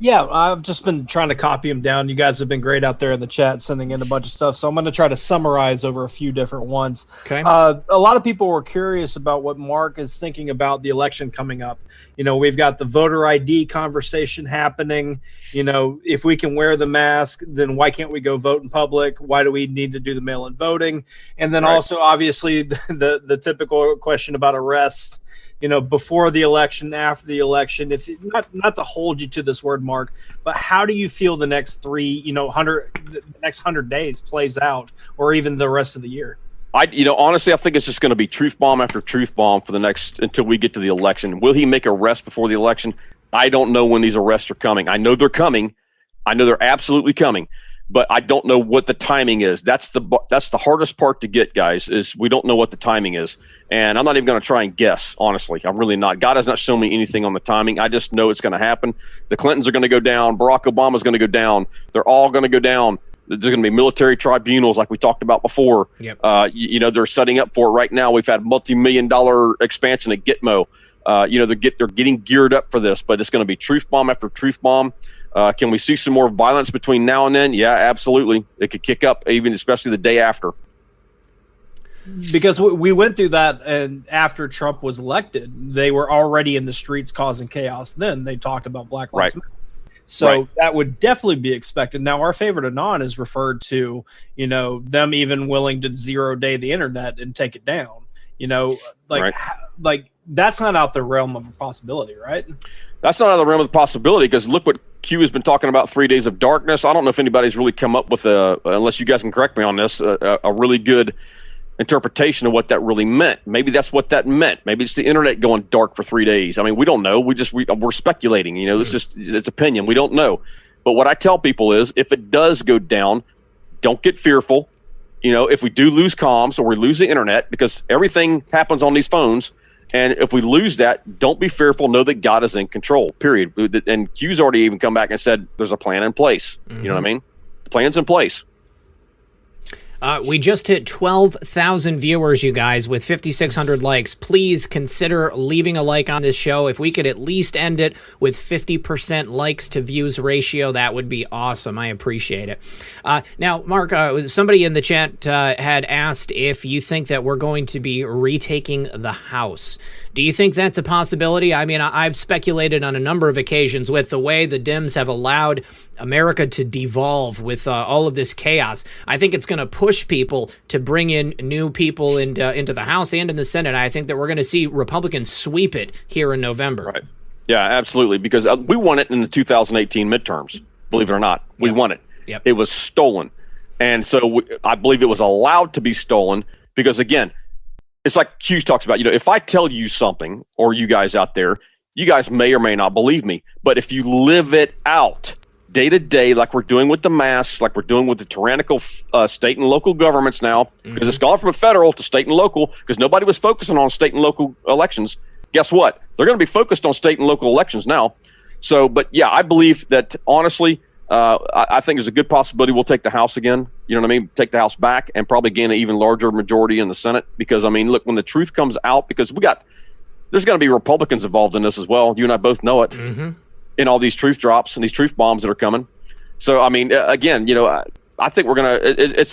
Yeah, I've just been trying to copy them down. You guys have been great out there in the chat, sending in a bunch of stuff. So I'm going to try to summarize over a few different ones. Okay. A lot of people were curious about what Mark is thinking about the election coming up. You know, we've got the voter ID conversation happening. You know, if we can wear the mask, then why can't we go vote in public? Why do we need to do the mail-in voting? And then also, obviously, the typical question about arrests. You know, before the election, after the election, if not to hold you to this word, Mark, but how do you feel the next the next 100 days plays out, or even the rest of the year? Honestly, I think it's just going to be truth bomb after truth bomb for the next until we get to the election. Will he make arrests before the election? I don't know when these arrests are coming. I know they're coming. I know they're absolutely coming. But I don't know what the timing is. That's the hardest part to get, guys, is we don't know what the timing is. And I'm not even going to try and guess, honestly. I'm really not. God has not shown me anything on the timing. I just know it's going to happen. The Clintons are going to go down. Barack Obama's going to go down. They're all going to go down. There's going to be military tribunals like we talked about before. Yep. They're setting up for it right now. We've had multi-million-dollar expansion at Gitmo. They're getting geared up for this, but it's going to be truth bomb after truth bomb. Can we see some more violence between now and then? Yeah, absolutely. It could kick up, even especially the day after. Because we went through that, and after Trump was elected, they were already in the streets causing chaos. Then they talked about Black Lives Matter. So that would definitely be expected. Now, our favorite Anon is referred to, them even willing to 0-day the internet and take it down. Like that's not out the realm of a possibility, right? That's not out of the realm of the possibility, because look what Q has been talking about, 3 days of darkness. I don't know if anybody's really come up with unless you guys can correct me on this, a really good interpretation of what that really meant. Maybe that's what that meant. Maybe it's the internet going dark for 3 days. I mean, we don't know. We're speculating. It's opinion. We don't know. But what I tell people is, if it does go down, don't get fearful. If we do lose comms or we lose the internet, because everything happens on these phones. And if we lose that, don't be fearful. Know that God is in control, period. And Q's already even come back and said there's a plan in place. Mm-hmm. You know what I mean? The plan's in place. We just hit 12,000 viewers, you guys, with 5,600 likes. Please consider leaving a like on this show. If we could at least end it with 50% likes to views ratio, that would be awesome. I appreciate it. Now, Mark, somebody in the chat had asked if you think that we're going to be retaking the House. Do you think that's a possibility? I mean, I've speculated on a number of occasions with the way the Dems have allowed America to devolve with all of this chaos. I think it's going to push people to bring in new people into the House and in the Senate. I think that we're going to see Republicans sweep it here in November. Right. Yeah, absolutely. Because we won it in the 2018 midterms, believe it or not. We won it. Yep. It was stolen. And so I believe it was allowed to be stolen because, again, it's like Q talks about, if I tell you something, or you guys out there, you guys may or may not believe me. But if you live it out day to day, like we're doing with the masks, like we're doing with the tyrannical state and local governments now, because it's gone from federal to state and local, because nobody was focusing on state and local elections. Guess what? They're going to be focused on state and local elections now. So, but yeah, I believe that, honestly, I think there's a good possibility we'll take the House again. You know what I mean? Take the House back and probably gain an even larger majority in the Senate. Because, I mean, look, when the truth comes out, because there's going to be Republicans involved in this as well. You and I both know it. Mm-hmm. In all these truth drops and these truth bombs that are coming. So, I mean, again, I think we're going to,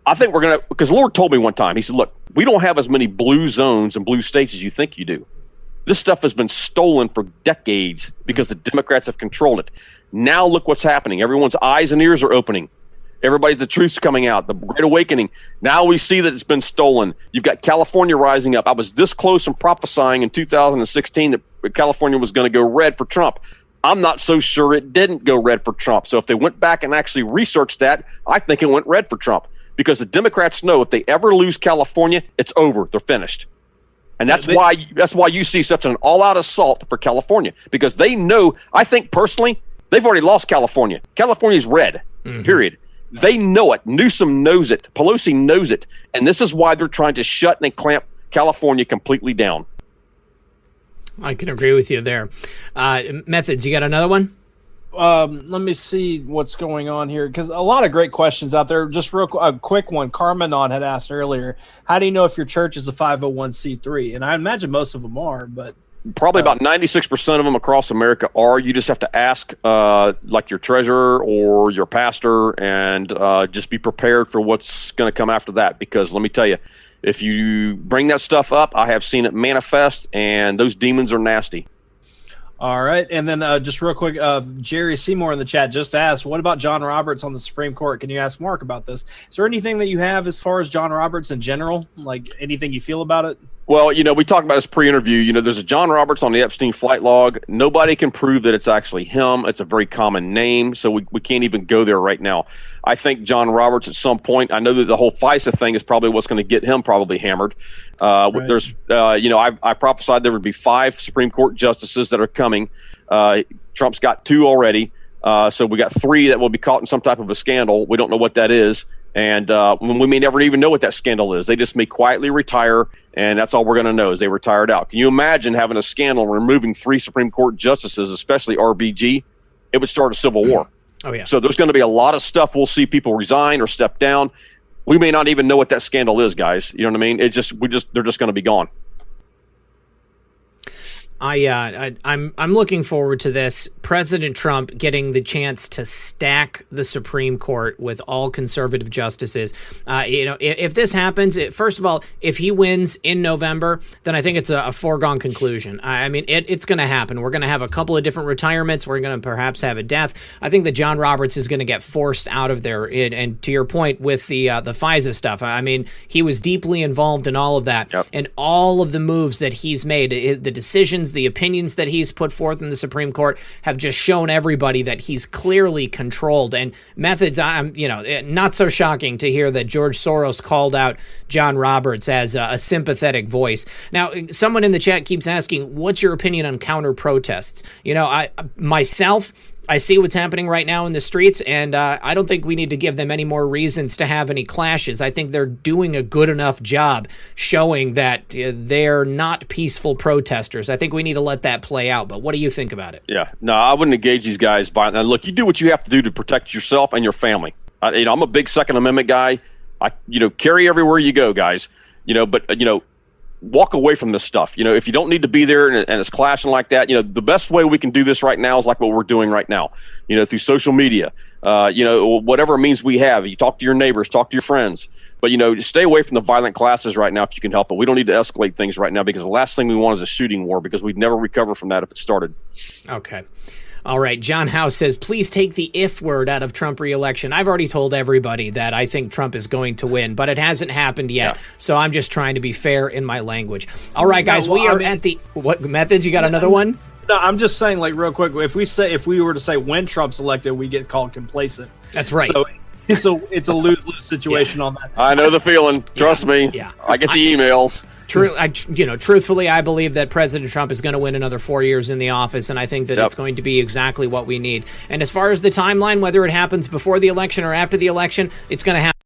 I think we're going to, because the Lord told me one time, he said, look, we don't have as many blue zones and blue states as you think you do. This stuff has been stolen for decades because the Democrats have controlled it. Now look what's happening. Everyone's eyes and ears are opening. The truth's coming out, the Great Awakening. Now we see that it's been stolen. You've got California rising up. I was this close from prophesying in 2016 that California was going to go red for Trump. I'm not so sure it didn't go red for Trump. So if they went back and actually researched that, I think it went red for Trump, because the Democrats know if they ever lose California, it's over. They're finished. And that's why you see such an all-out assault for California, because they know, I think personally, they've already lost California. California's red, period. They know it. Newsom knows it. Pelosi knows it. And this is why they're trying to shut and clamp California completely down. I can agree with you there. Methods, you got another one? Let me see what's going on here, because a lot of great questions out there. Just a quick one. Carmenon had asked earlier, how do you know if your church is a 501c3? And I imagine most of them are, but Probably about 96% of them across America are. You just have to ask, like your treasurer or your pastor, and just be prepared for what's going to come after that. Because let me tell you, if you bring that stuff up, I have seen it manifest, and those demons are nasty. All right. And then just real quick, Jerry Seymour in the chat just asked, what about John Roberts on the Supreme Court? Can you ask Mark about this? Is there anything that you have as far as John Roberts in general? Like anything you feel about it? Well, we talked about this pre-interview. There's a John Roberts on the Epstein flight log. Nobody can prove that it's actually him. It's a very common name, so we can't even go there right now. I think John Roberts at some point, I know that the whole FISA thing is probably what's going to get him probably hammered. Right. There's, I prophesied there would be 5 Supreme Court justices that are coming. Trump's got 2 already. So we got 3 that will be caught in some type of a scandal. We don't know what that is. And we may never even know what that scandal is. They just may quietly retire, and that's all we're going to know is they retired out. Can you imagine having a scandal and removing 3 Supreme Court justices, especially RBG? It would start a civil war. Oh, yeah. So there's going to be a lot of stuff. We'll see people resign or step down. We may not even know what that scandal is, guys. You know what I mean? They're just going to be gone. I'm looking forward to this. President Trump getting the chance to stack the Supreme Court with all conservative justices. If this happens, first of all, if he wins in November, then I think it's a foregone conclusion. I mean, it's going to happen. We're going to have a couple of different retirements. We're going to perhaps have a death. I think that John Roberts is going to get forced out of there. And to your point with the FISA stuff, I mean, he was deeply involved in all of that. Yep. And all of the moves that he's made, the decisions, the opinions that he's put forth in the Supreme Court have just shown everybody that he's clearly controlled. And methods, not so shocking to hear that George Soros called out John Roberts as a sympathetic voice. Now, someone in the chat keeps asking, what's your opinion on counter protests? I see what's happening right now in the streets, and I don't think we need to give them any more reasons to have any clashes. I think they're doing a good enough job showing that they're not peaceful protesters. I think we need to let that play out. But what do you think about it? Yeah, no, I wouldn't engage these guys. Now, look, you do what you have to do to protect yourself and your family. I'm a big Second Amendment guy. Carry everywhere you go, guys. Walk away from this stuff. If you don't need to be there and it's clashing like that, the best way we can do this right now is like what we're doing right now, through social media, whatever means we have. You talk to your neighbors, talk to your friends, but, stay away from the violent classes right now if you can help it. We don't need to escalate things right now because the last thing we want is a shooting war because we'd never recover from that if it started. Okay. All right. John House says, please take the if word out of Trump re-election. I've already told everybody that I think Trump is going to win, but it hasn't happened yet. Yeah. So I'm just trying to be fair in my language. All right, guys, at the what methods? You got another one? No, I'm just saying, like, real quick, if we were to say when Trump's elected, we get called complacent. That's right. So it's a lose-lose situation on that. I know the feeling. Trust me. Yeah. I get the emails. Truthfully, I believe that President Trump is going to win another 4 years in the office, and I think that it's going to be exactly what we need. And as far as the timeline, whether it happens before the election or after the election, it's going to happen.